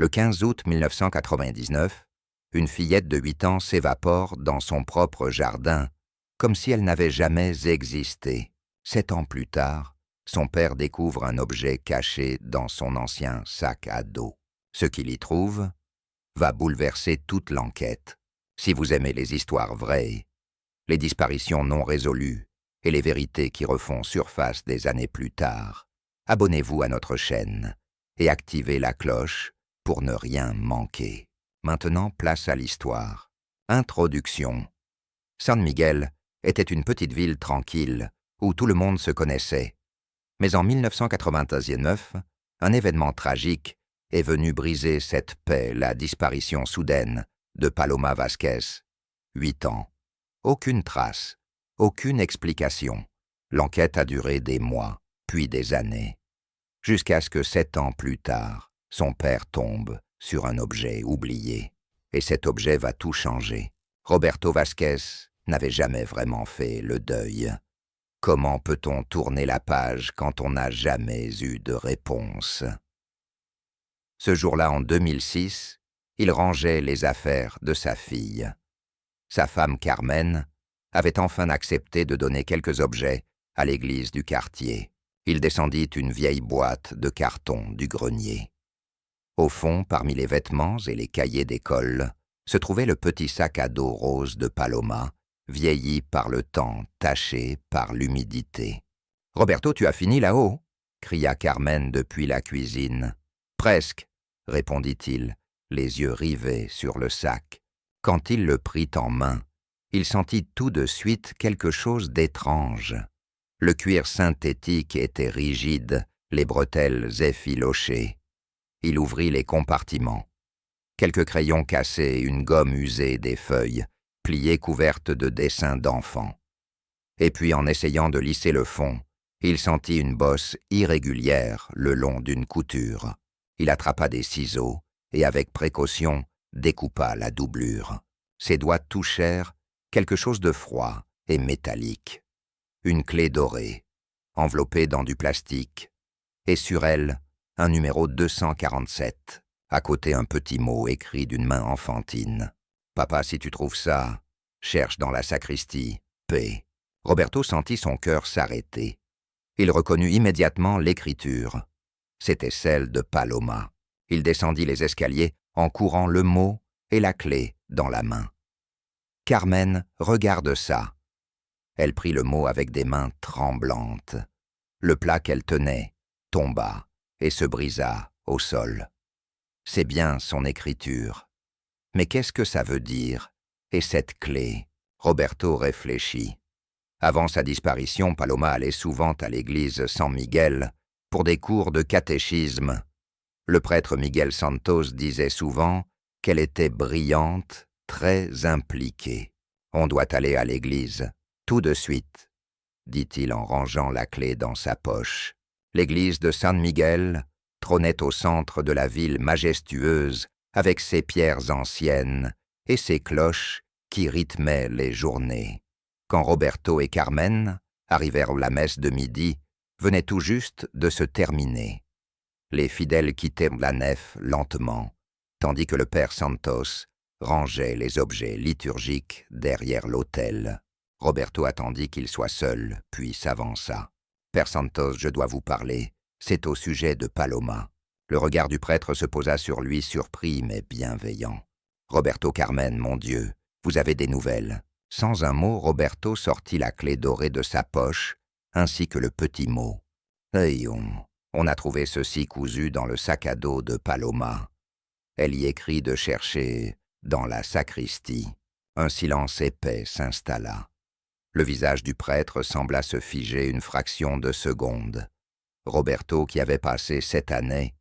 Le 15 août 1999, une fillette de 8 ans s'évapore dans son propre jardin, comme si elle n'avait jamais existé. 7 ans plus tard, son père découvre un objet caché dans son ancien sac à dos. Ce qu'il y trouve va bouleverser toute l'enquête. Si vous aimez les histoires vraies, les disparitions non résolues et les vérités qui refont surface des années plus tard, abonnez-vous à notre chaîne et activez la cloche pour ne rien manquer. Maintenant, place à l'histoire. Introduction. San Miguel était une petite ville tranquille où tout le monde se connaissait. Mais en 1999, un événement tragique est venu briser cette paix, la disparition soudaine de Paloma Vázquez. 8 ans. Aucune trace, aucune explication. L'enquête a duré des mois, puis des années, jusqu'à ce que 7 ans plus tard, son père tombe sur un objet oublié. Et cet objet va tout changer. Roberto Vázquez n'avait jamais vraiment fait le deuil. Comment peut-on tourner la page quand on n'a jamais eu de réponse? Ce jour-là, en 2006, il rangeait les affaires de sa fille. Sa femme Carmen avait enfin accepté de donner quelques objets à l'église du quartier. Il descendit une vieille boîte de carton du grenier. Au fond, parmi les vêtements et les cahiers d'école, se trouvait le petit sac à dos rose de Paloma, vieilli par le temps, taché par l'humidité. « Roberto, tu as fini là-haut » cria Carmen depuis la cuisine. « Presque » répondit-il, les yeux rivés sur le sac. Quand il le prit en main, il sentit tout de suite quelque chose d'étrange. Le cuir synthétique était rigide, les bretelles effilochées. Il ouvrit les compartiments. Quelques crayons cassés, une gomme usée, des feuilles, pliées couvertes de dessins d'enfants. Et puis, en essayant de lisser le fond, il sentit une bosse irrégulière le long d'une couture. Il attrapa des ciseaux et, avec précaution, découpa la doublure. Ses doigts touchèrent quelque chose de froid et métallique. Une clé dorée, enveloppée dans du plastique, et sur elle, un numéro 247, à côté un petit mot écrit d'une main enfantine. « Papa, si tu trouves ça, cherche dans la sacristie, paix. » Roberto sentit son cœur s'arrêter. Il reconnut immédiatement l'écriture. C'était celle de Paloma. Il descendit les escaliers en courant le mot et la clé dans la main. « Carmen, regarde ça. » Elle prit le mot avec des mains tremblantes. Le plat qu'elle tenait tomba et se brisa au sol. C'est bien son écriture. Mais qu'est-ce que ça veut dire? Et cette clé? Roberto réfléchit. Avant sa disparition, Paloma allait souvent à l'église San Miguel pour des cours de catéchisme. Le prêtre Miguel Santos disait souvent qu'elle était brillante, très impliquée. « On doit aller à l'église, tout de suite », dit-il en rangeant la clé dans sa poche. L'église de San Miguel trônait au centre de la ville majestueuse avec ses pierres anciennes et ses cloches qui rythmaient les journées. Quand Roberto et Carmen arrivèrent, la messe de midi venait tout juste de se terminer. Les fidèles quittèrent la nef lentement, tandis que le père Santos rangeait les objets liturgiques derrière l'autel. Roberto attendit qu'il soit seul, puis s'avança. « Père Santos, je dois vous parler. C'est au sujet de Paloma. » Le regard du prêtre se posa sur lui, surpris mais bienveillant. « Roberto, Carmen, mon Dieu, vous avez des nouvelles. » Sans un mot, Roberto sortit la clé dorée de sa poche, ainsi que le petit mot. « Ayons, on a trouvé ceci cousu dans le sac à dos de Paloma. Elle y écrit de chercher dans la sacristie. » Un silence épais s'installa. Le visage du prêtre sembla se figer une fraction de seconde. Roberto, qui avait passé 7 années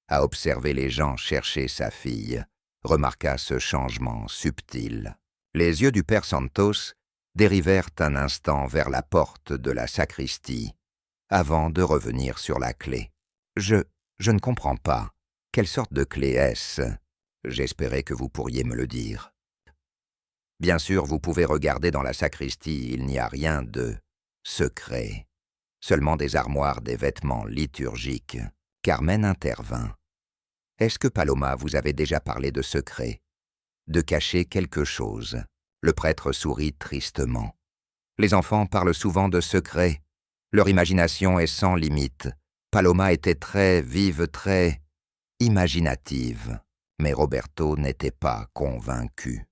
à observer les gens chercher sa fille, remarqua ce changement subtil. Les yeux du père Santos dérivèrent un instant vers la porte de la sacristie, avant de revenir sur la clé. « Je ne comprends pas. Quelle sorte de clé est-ce? J'espérais que vous pourriez me le dire. » Bien sûr, vous pouvez regarder dans la sacristie, il n'y a rien de secret. Seulement des armoires, des vêtements liturgiques. Carmen intervint. Est-ce que Paloma vous avait déjà parlé de secret, de cacher quelque chose? Le prêtre sourit tristement. Les enfants parlent souvent de secrets. Leur imagination est sans limite. Paloma était très vive, très imaginative. Mais Roberto n'était pas convaincu.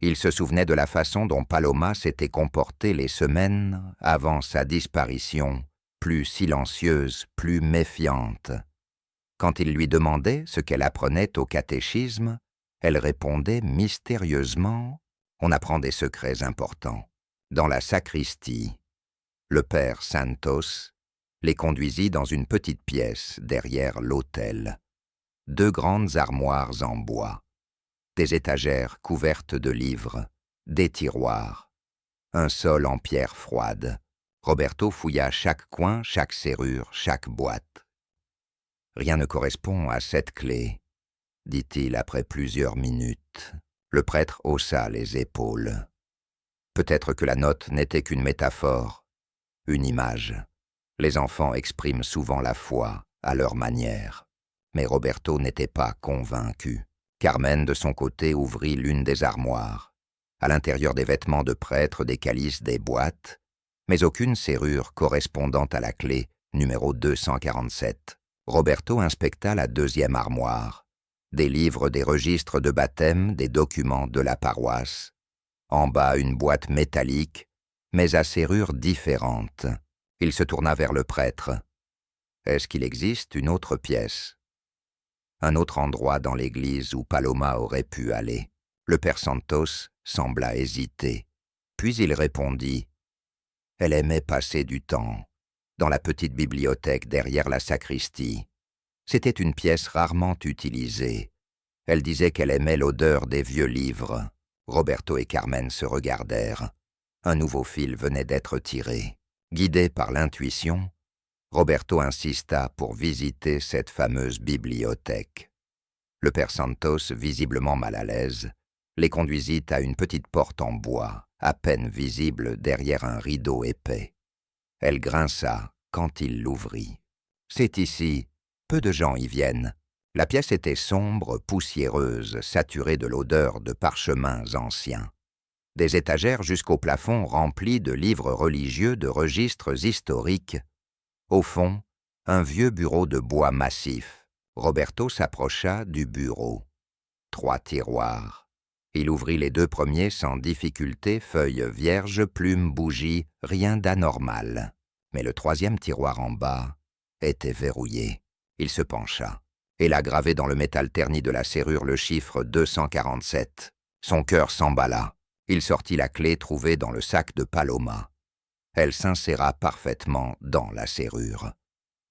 Il se souvenait de la façon dont Paloma s'était comportée les semaines avant sa disparition, plus silencieuse, plus méfiante. Quand il lui demandait ce qu'elle apprenait au catéchisme, elle répondait mystérieusement « On apprend des secrets importants ». Dans la sacristie, le père Santos les conduisit dans une petite pièce derrière l'autel. 2 grandes armoires en bois, des étagères couvertes de livres, des tiroirs, un sol en pierre froide. Roberto fouilla chaque coin, chaque serrure, chaque boîte. « Rien ne correspond à cette clé », dit-il après plusieurs minutes. Le prêtre haussa les épaules. Peut-être que la note n'était qu'une métaphore, une image. Les enfants expriment souvent la foi à leur manière. Mais Roberto n'était pas convaincu. Carmen, de son côté, ouvrit l'une des armoires. À l'intérieur des vêtements de prêtre, des calices, des boîtes, mais aucune serrure correspondant à la clé numéro 247. Roberto inspecta la 2e armoire. Des livres, des registres de baptême, des documents de la paroisse. En bas, une boîte métallique, mais à serrure différente. Il se tourna vers le prêtre. « Est-ce qu'il existe une autre pièce ?» Un autre endroit dans l'église où Paloma aurait pu aller. Le père Santos sembla hésiter. Puis il répondit « Elle aimait passer du temps dans la petite bibliothèque derrière la sacristie. C'était une pièce rarement utilisée. Elle disait qu'elle aimait l'odeur des vieux livres. » Roberto et Carmen se regardèrent. Un nouveau fil venait d'être tiré. Guidé par l'intuition, Roberto insista pour visiter cette fameuse bibliothèque. Le père Santos, visiblement mal à l'aise, les conduisit à une petite porte en bois, à peine visible derrière un rideau épais. Elle grinça quand il l'ouvrit. « C'est ici. Peu de gens y viennent. » La pièce était sombre, poussiéreuse, saturée de l'odeur de parchemins anciens. Des étagères jusqu'au plafond remplies de livres religieux, de registres historiques. Au fond, un vieux bureau de bois massif. Roberto s'approcha du bureau. 3 tiroirs. Il ouvrit les 2 premiers sans difficulté, feuilles vierges, plumes, bougies, rien d'anormal. Mais le 3e tiroir en bas était verrouillé. Il se pencha. Et là, gravé dans le métal terni de la serrure, le chiffre 247. Son cœur s'emballa. Il sortit la clé trouvée dans le sac de Paloma. Elle s'inséra parfaitement dans la serrure.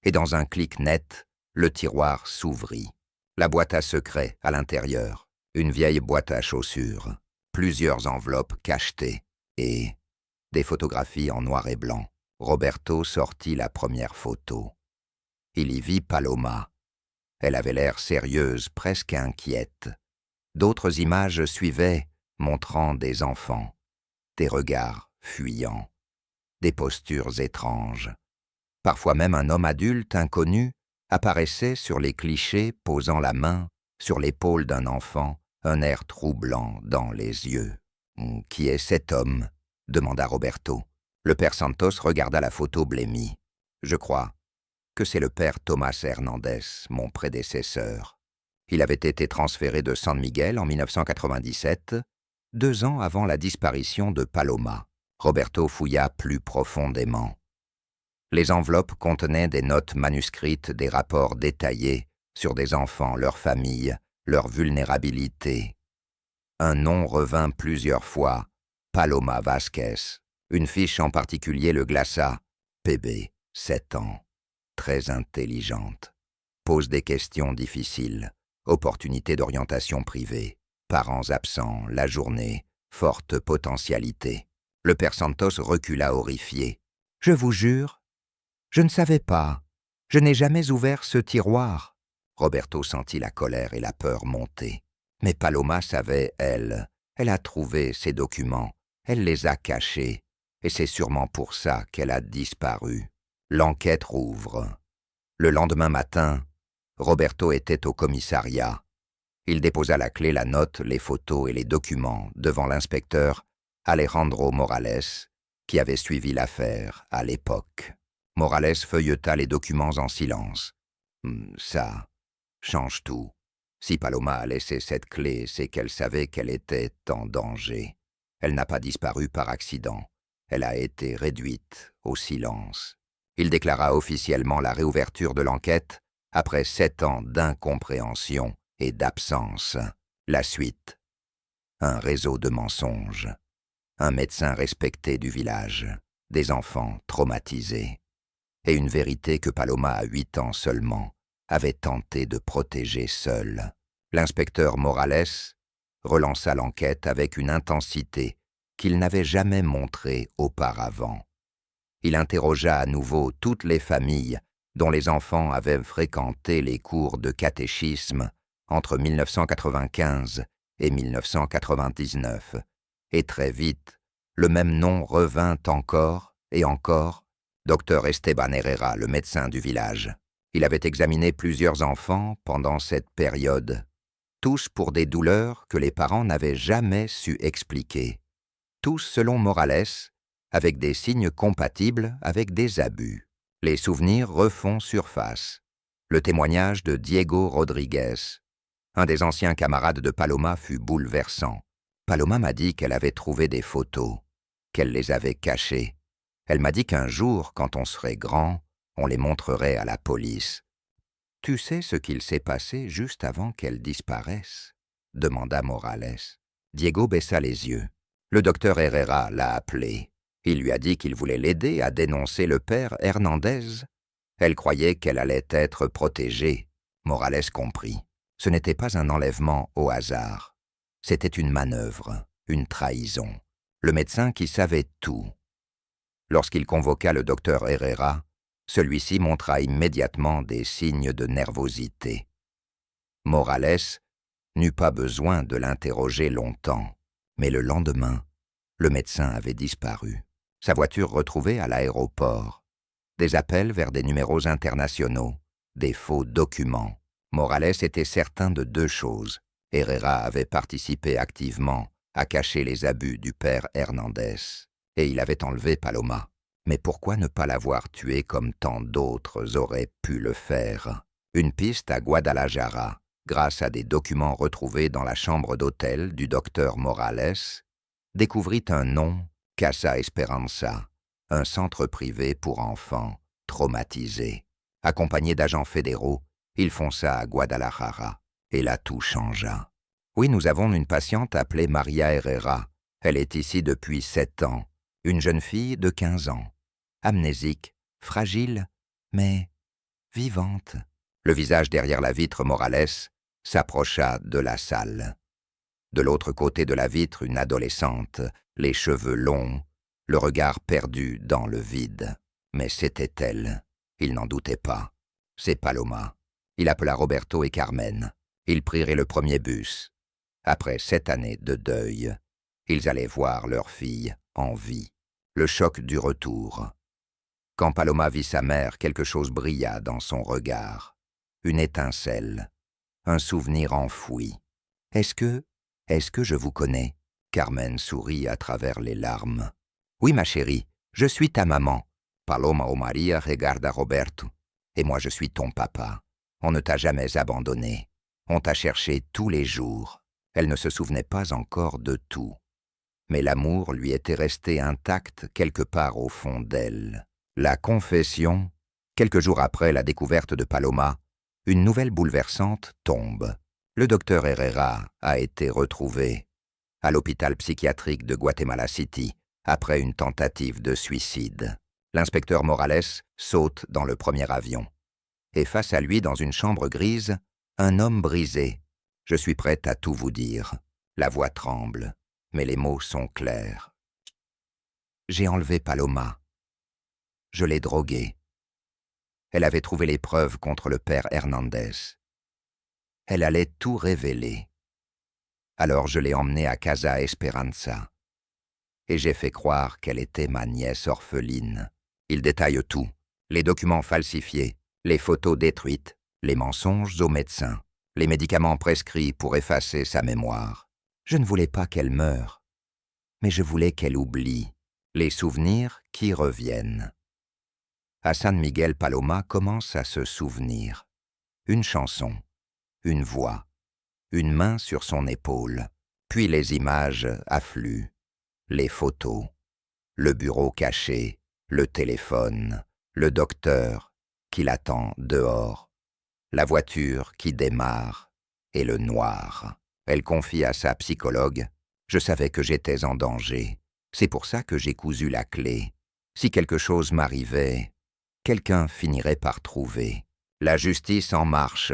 Et dans un clic net, le tiroir s'ouvrit. La boîte à secret à l'intérieur, une vieille boîte à chaussures, plusieurs enveloppes cachetées et des photographies en noir et blanc. Roberto sortit la première photo. Il y vit Paloma. Elle avait l'air sérieuse, presque inquiète. D'autres images suivaient, montrant des enfants, des regards fuyants, des postures étranges. Parfois même un homme adulte inconnu apparaissait sur les clichés, posant la main sur l'épaule d'un enfant, un air troublant dans les yeux. « Qui est cet homme ?» demanda Roberto. Le père Santos regarda la photo blêmie. « Je crois que c'est le père Thomas Hernandez, mon prédécesseur. Il avait été transféré de San Miguel en 1997, 2 ans avant la disparition de Paloma. » Roberto fouilla plus profondément. Les enveloppes contenaient des notes manuscrites, des rapports détaillés sur des enfants, leurs familles, leur vulnérabilité. Un nom revint plusieurs fois, Paloma Vasquez. Une fiche en particulier le glaça. PB, 7 ans. Très intelligente. Pose des questions difficiles. Opportunité d'orientation privée. Parents absents, la journée. Forte potentialité. Le père Santos recula horrifié. « Je vous jure, je ne savais pas. Je n'ai jamais ouvert ce tiroir. » Roberto sentit la colère et la peur monter. Mais Paloma savait, elle. Elle a trouvé ces documents. Elle les a cachés. Et c'est sûrement pour ça qu'elle a disparu. L'enquête rouvre. Le lendemain matin, Roberto était au commissariat. Il déposa la clé, la note, les photos et les documents devant l'inspecteur Alejandro Morales, qui avait suivi l'affaire à l'époque. Morales feuilleta les documents en silence. « Ça change tout. Si Paloma a laissé cette clé, c'est qu'elle savait qu'elle était en danger. Elle n'a pas disparu par accident. Elle a été réduite au silence. » Il déclara officiellement la réouverture de l'enquête après 7 ans d'incompréhension et d'absence. La suite. Un réseau de mensonges. Un médecin respecté du village. Des enfants traumatisés. Et une vérité que Paloma, à 8 ans seulement, avait tenté de protéger seule. L'inspecteur Morales relança l'enquête avec une intensité qu'il n'avait jamais montrée auparavant. Il interrogea à nouveau toutes les familles dont les enfants avaient fréquenté les cours de catéchisme entre 1995 et 1999, et très vite, le même nom revint encore et encore. Dr Esteban Herrera, le médecin du village. Il avait examiné plusieurs enfants pendant cette période, tous pour des douleurs que les parents n'avaient jamais su expliquer, tous selon Morales, avec des signes compatibles avec des abus. Les souvenirs refont surface. Le témoignage de Diego Rodriguez, un des anciens camarades de Paloma, fut bouleversant. Paloma m'a dit qu'elle avait trouvé des photos, qu'elle les avait cachées. Elle m'a dit qu'un jour, quand on serait grand, on les montrerait à la police. « Tu sais ce qu'il s'est passé juste avant qu'elle disparaisse ?» demanda Morales. Diego baissa les yeux. Le docteur Herrera l'a appelé. Il lui a dit qu'il voulait l'aider à dénoncer le père Hernandez. Elle croyait qu'elle allait être protégée. Morales comprit. Ce n'était pas un enlèvement au hasard. C'était une manœuvre, une trahison. Le médecin qui savait tout. Lorsqu'il convoqua le docteur Herrera, celui-ci montra immédiatement des signes de nervosité. Morales n'eut pas besoin de l'interroger longtemps, mais le lendemain, le médecin avait disparu. Sa voiture retrouvée à l'aéroport. Des appels vers des numéros internationaux, des faux documents. Morales était certain de 2 choses. Herrera avait participé activement à cacher les abus du père Hernandez. Et il avait enlevé Paloma. Mais pourquoi ne pas l'avoir tuée comme tant d'autres auraient pu le faire? Une piste à Guadalajara, grâce à des documents retrouvés dans la chambre d'hôtel du docteur Morales, découvrit un nom, Casa Esperanza, un centre privé pour enfants traumatisés. Accompagné d'agents fédéraux, il fonça à Guadalajara, et là tout changea. Oui, nous avons une patiente appelée Maria Herrera. Elle est ici depuis 7 ans. Une jeune fille de 15 ans, amnésique, fragile, mais vivante. Le visage derrière la vitre Morales s'approcha de la salle. De l'autre côté de la vitre, une adolescente, les cheveux longs, le regard perdu dans le vide. Mais c'était elle, il n'en doutait pas. C'est Paloma. Il appela Roberto et Carmen. Ils prirent le premier bus. Après 7 années de deuil, ils allaient voir leur fille en vie. Le choc du retour. Quand Paloma vit sa mère, quelque chose brilla dans son regard. Une étincelle. Un souvenir enfoui. « Est-ce que je vous connais ?» Carmen sourit à travers les larmes. « Oui, ma chérie, je suis ta maman. » Paloma o Maria regarda Roberto. « Et moi, je suis ton papa. On ne t'a jamais abandonné. On t'a cherché tous les jours. » Elle ne se souvenait pas encore de tout. Mais l'amour lui était resté intact quelque part au fond d'elle. La confession, quelques jours après la découverte de Paloma, une nouvelle bouleversante tombe. Le docteur Herrera a été retrouvé à l'hôpital psychiatrique de Guatemala City après une tentative de suicide. L'inspecteur Morales saute dans le premier avion. Et face à lui, dans une chambre grise, un homme brisé. « Je suis prête à tout vous dire. » La voix tremble. Mais les mots sont clairs. J'ai enlevé Paloma. Je l'ai droguée. Elle avait trouvé les preuves contre le père Hernandez. Elle allait tout révéler. Alors je l'ai emmenée à Casa Esperanza. Et j'ai fait croire qu'elle était ma nièce orpheline. Il détaille tout. Les documents falsifiés, les photos détruites, les mensonges aux médecins, les médicaments prescrits pour effacer sa mémoire. Je ne voulais pas qu'elle meure, mais je voulais qu'elle oublie les souvenirs qui reviennent. Hassan Miguel Paloma commence à se souvenir. Une chanson, une voix, une main sur son épaule, puis les images affluent, les photos, le bureau caché, le téléphone, le docteur qui l'attend dehors, la voiture qui démarre et le noir. Elle confie à sa psychologue « Je savais que j'étais en danger, c'est pour ça que j'ai cousu la clé. Si quelque chose m'arrivait, quelqu'un finirait par trouver. La justice en marche. »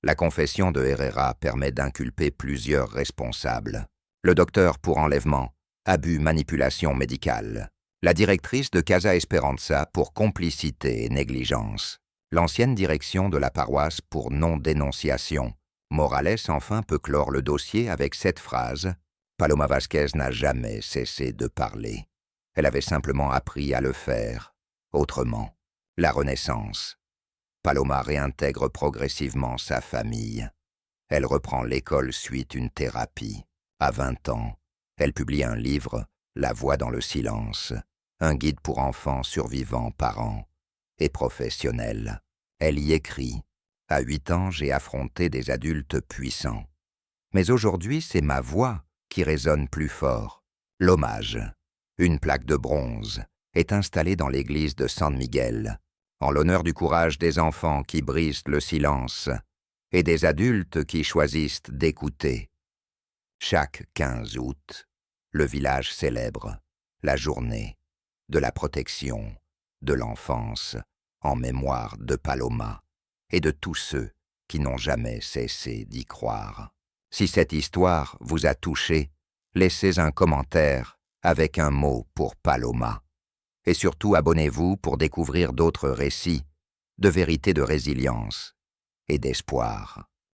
La confession de Herrera permet d'inculper plusieurs responsables. Le docteur pour enlèvement, abus manipulation médicale. La directrice de Casa Esperanza pour complicité et négligence. L'ancienne direction de la paroisse pour non-dénonciation. Morales enfin peut clore le dossier avec cette phrase « Paloma Vázquez n'a jamais cessé de parler. Elle avait simplement appris à le faire. Autrement. La Renaissance. » Paloma réintègre progressivement sa famille. Elle reprend l'école suite une thérapie. À 20 ans, elle publie un livre, La voix dans le silence, un guide pour enfants survivants, parents et professionnels. Elle y écrit « À 8 ans, j'ai affronté des adultes puissants. Mais aujourd'hui, c'est ma voix qui résonne plus fort. » L'hommage, une plaque de bronze, est installée dans l'église de San Miguel, en l'honneur du courage des enfants qui brisent le silence et des adultes qui choisissent d'écouter. Chaque 15 août, le village célèbre la journée de la protection de l'enfance en mémoire de Paloma et de tous ceux qui n'ont jamais cessé d'y croire. Si cette histoire vous a touché, laissez un commentaire avec un mot pour Paloma. Et surtout abonnez-vous pour découvrir d'autres récits de vérité, de résilience et d'espoir.